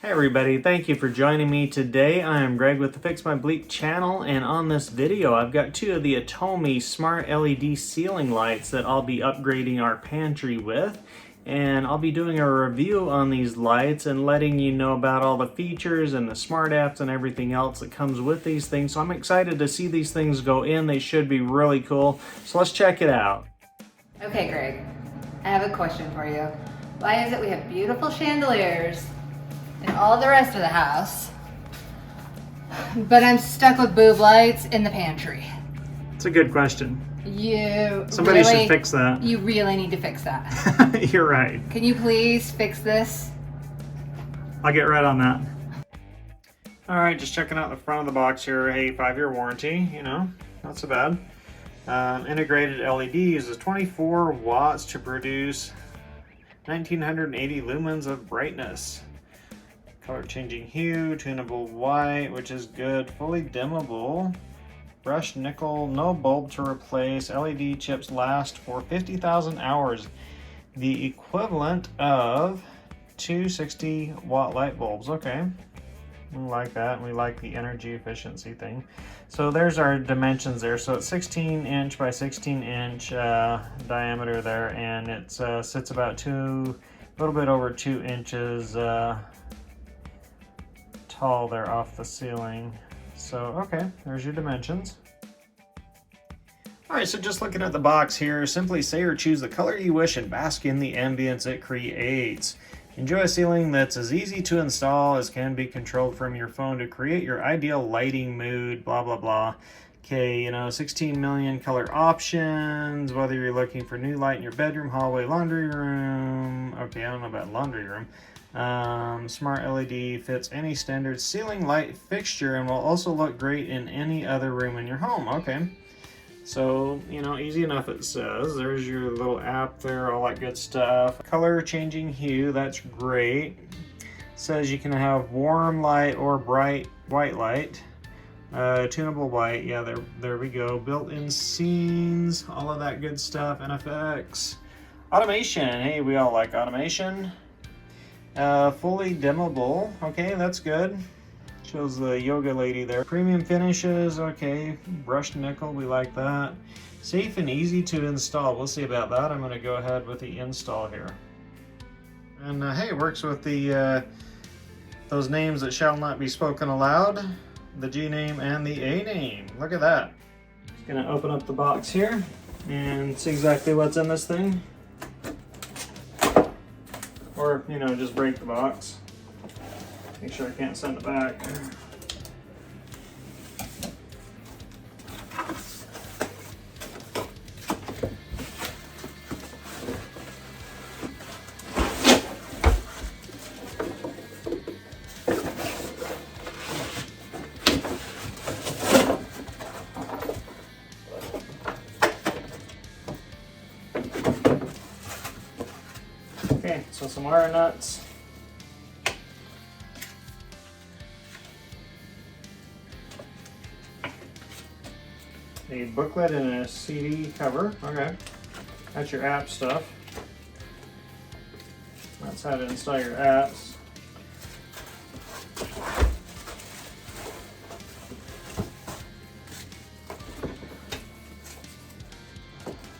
Hi everybody, thank you for joining me today. I am Greg with the Fix My Bleep channel, and on this video I've got two of the Atomi Smart LED Ceiling Lights that I'll be upgrading our pantry with. And I'll be doing a review on these lights and letting you know about all the features and the smart apps and everything else that comes with these things. So I'm excited to see these things go in. They should be really cool. So let's check it out. Okay, Greg, I have a question for you. Why is it we have beautiful chandeliers and all the rest of the house, but I'm stuck with boob lights in the pantry? It's a good question. Somebody should fix that. You really need to fix that. You're right. Can you please fix this? I'll get right on that. All right, just checking out the front of the box here. Hey, 5-year warranty, you know, not so bad. Integrated LED uses 24 watts to produce 1980 lumens of brightness. Color changing hue, tunable white, which is good. Fully dimmable. Brushed nickel, no bulb to replace. LED chips last for 50,000 hours. The equivalent of two 60-watt light bulbs. Okay, we like that. We like the energy efficiency thing. So there's our dimensions there. So it's 16-inch by 16-inch diameter there, and it sits about a little bit over 2 inches tall there off the ceiling. So, okay, there's your dimensions. All right, so just looking at the box here, simply say or choose the color you wish and bask in the ambience it creates. Enjoy a ceiling that's as easy to install as can be controlled from your phone to create your ideal lighting mood, blah, blah, blah. Okay, you know, 16 million color options, whether you're looking for new light in your bedroom, hallway, laundry room. Okay, I don't know about laundry room. Smart LED fits any standard ceiling light fixture and will also look great in any other room in your home. Okay, so, you know, easy enough it says. There's your little app there, all that good stuff. Color changing hue, that's great. Says you can have warm light or bright white light. Tunable white, yeah, there we go. Built-in scenes, all of that good stuff. NFX. Automation, hey, we all like automation. Fully dimmable, okay, that's good. Shows the yoga lady there. Premium finishes, okay. Brushed nickel, we like that. Safe and easy to install. We'll see about that. I'm going to go ahead with the install here. And hey, it works with the those names that shall not be spoken aloud. The G name and the A name. Look at that. Just going to open up the box here and see exactly what's in this thing. Or, you know, just break the box. Make sure I can't send it back. Okay, so some wire nuts. A booklet and a CD cover. Okay, that's your app stuff. That's how to install your apps.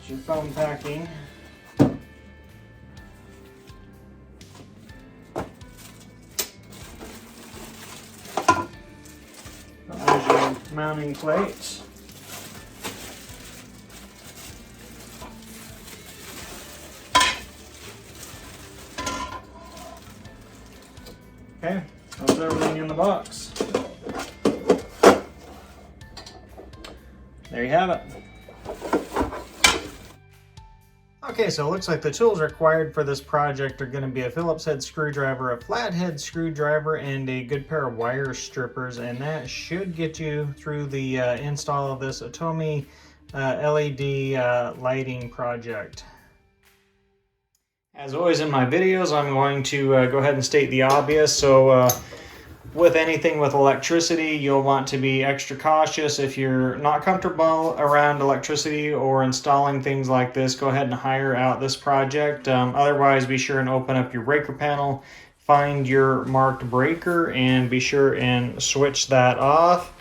It's your phone packing. There's your mounting plates. Okay, that's everything in the box. There you have it. Okay, so it looks like the tools required for this project are going to be a Phillips head screwdriver, a flathead screwdriver, and a good pair of wire strippers, and that should get you through the install of this Atomi LED lighting project. As always in my videos, I'm going to go ahead and state the obvious. So with anything with electricity, you'll want to be extra cautious. If you're not comfortable around electricity or installing things like this, go ahead and hire out this project. Otherwise, be sure and open up your breaker panel, find your marked breaker and be sure and switch that off.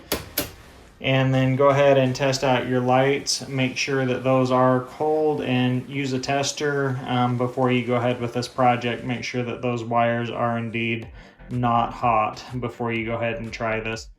And then go ahead and test out your lights. Make sure that those are cold and use a tester before you go ahead with this project. Make sure that those wires are indeed not hot before you go ahead and try this.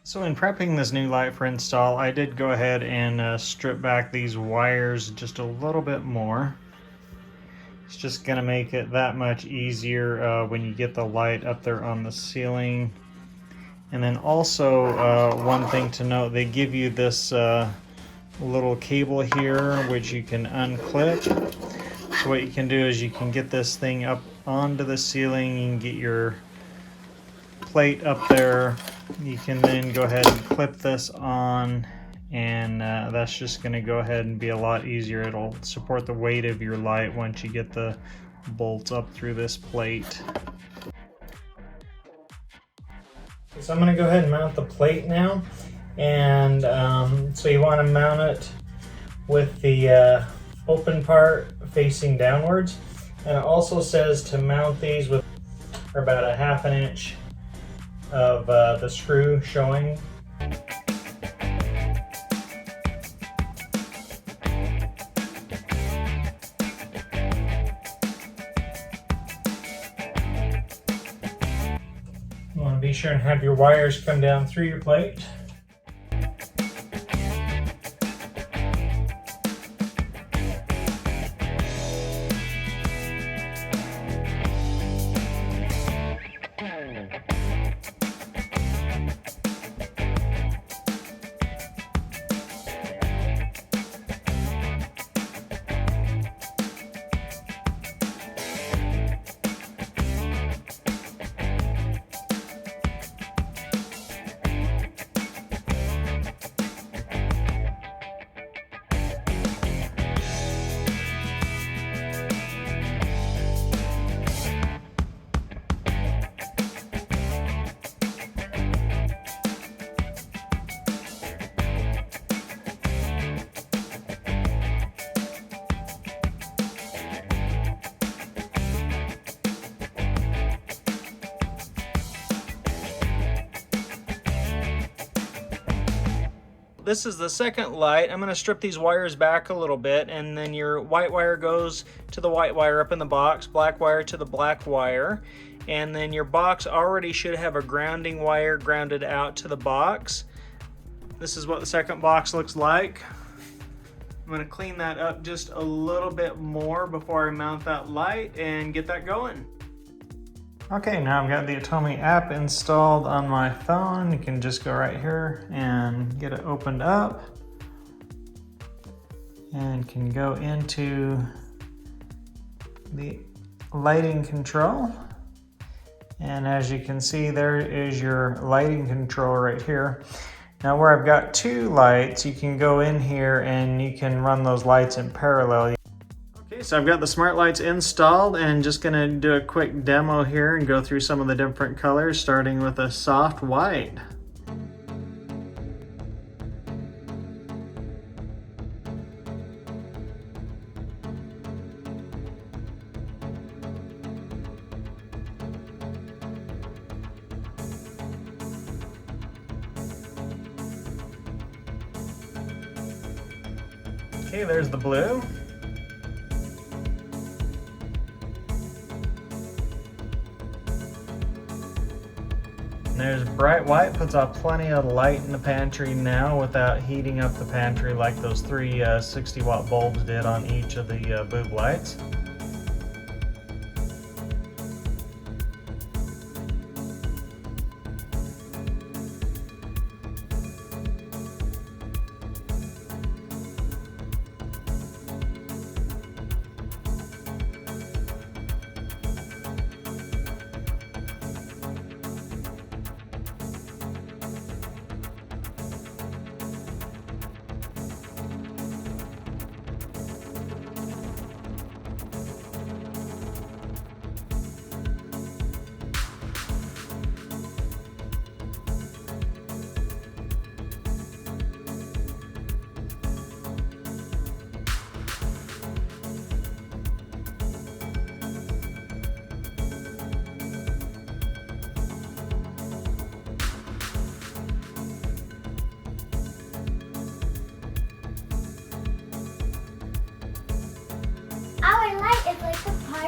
So in prepping this new light for install, I did go ahead and strip back these wires just a little bit more. It's just going to make it that much easier when you get the light up there on the ceiling. And then also one thing to note, they give you this little cable here which you can unclip. So what you can do is you can get this thing up onto the ceiling, you can get your plate up there. You can then go ahead and clip this on, and that's just going to go ahead and be a lot easier. It'll support the weight of your light once you get the bolts up through this plate. So I'm going to go ahead and mount the plate now, and so you want to mount it with the open part facing downwards, and it also says to mount these with about a ½ inch of the screw showing. You want to be sure and have your wires come down through your plate. This is the second light. I'm going to strip these wires back a little bit, and then your white wire goes to the white wire up in the box, black wire to the black wire, and then your box already should have a grounding wire grounded out to the box. This is what the second box looks like. I'm going to clean that up just a little bit more before I mount that light and get that going. Okay, now I've got the Atomi app installed on my phone. You can just go right here and get it opened up, and can go into the lighting control. And as you can see, there is your lighting control right here. Now where I've got two lights, you can go in here and you can run those lights in parallel. Okay, so I've got the smart lights installed, and just gonna do a quick demo here and go through some of the different colors, starting with a soft white. Okay, there's the blue. And there's bright white, puts out plenty of light in the pantry now without heating up the pantry like those three 60-watt bulbs did on each of the boob lights.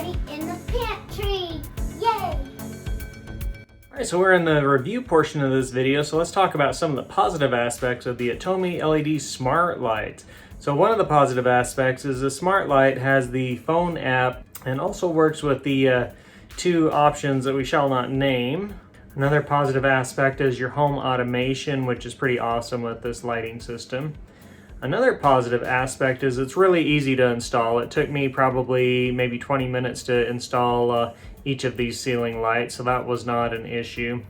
ready in the pantry. Yay! Alright, so we're in the review portion of this video, so let's talk about some of the positive aspects of the Atomi LED Smart Light. So one of the positive aspects is the Smart Light has the phone app and also works with the two options that we shall not name. Another positive aspect is your home automation, which is pretty awesome with this lighting system. Another positive aspect is it's really easy to install. It took me probably maybe 20 minutes to install each of these ceiling lights, so that was not an issue.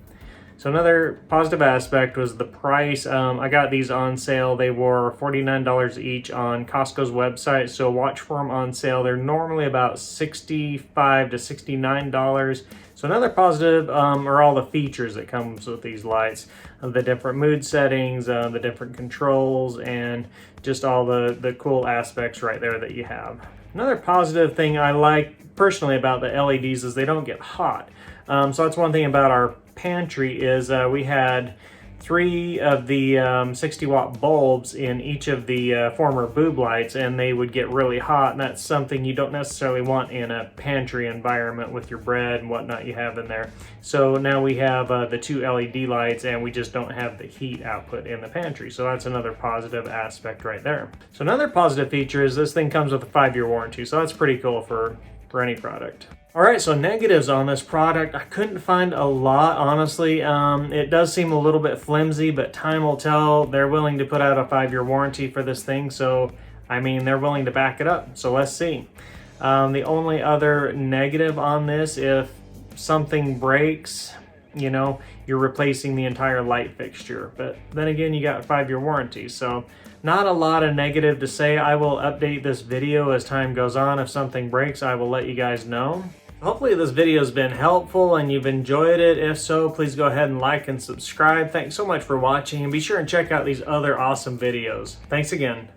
So another positive aspect was the price. I got these on sale. They were $49 each on Costco's website, so watch for them on sale. They're normally about $65 to $69. So another positive are all the features that comes with these lights. The different mood settings, the different controls, and just all the cool aspects right there that you have. Another positive thing I like personally about the LEDs is they don't get hot. So that's one thing about our pantry is we had 3 of the 60 watt bulbs in each of the former boob lights, and they would get really hot, and that's something you don't necessarily want in a pantry environment with your bread and whatnot you have in there. So now we have the 2 LED lights, and we just don't have the heat output in the pantry. So that's another positive aspect right there. So another positive feature is this thing comes with a 5-year warranty, so that's pretty cool for any product. Alright, so negatives on this product, I couldn't find a lot, honestly. It does seem a little bit flimsy, but time will tell. They're willing to put out a 5-year warranty for this thing, so I mean, they're willing to back it up, so let's see. The only other negative on this, if something breaks, you know, you're replacing the entire light fixture. But then again, you got a 5-year warranty, so not a lot of negative to say. I will update this video as time goes on. If something breaks, I will let you guys know. Hopefully this video has been helpful and you've enjoyed it. If so, please go ahead and like and subscribe. Thanks so much for watching, and be sure and check out these other awesome videos. Thanks again.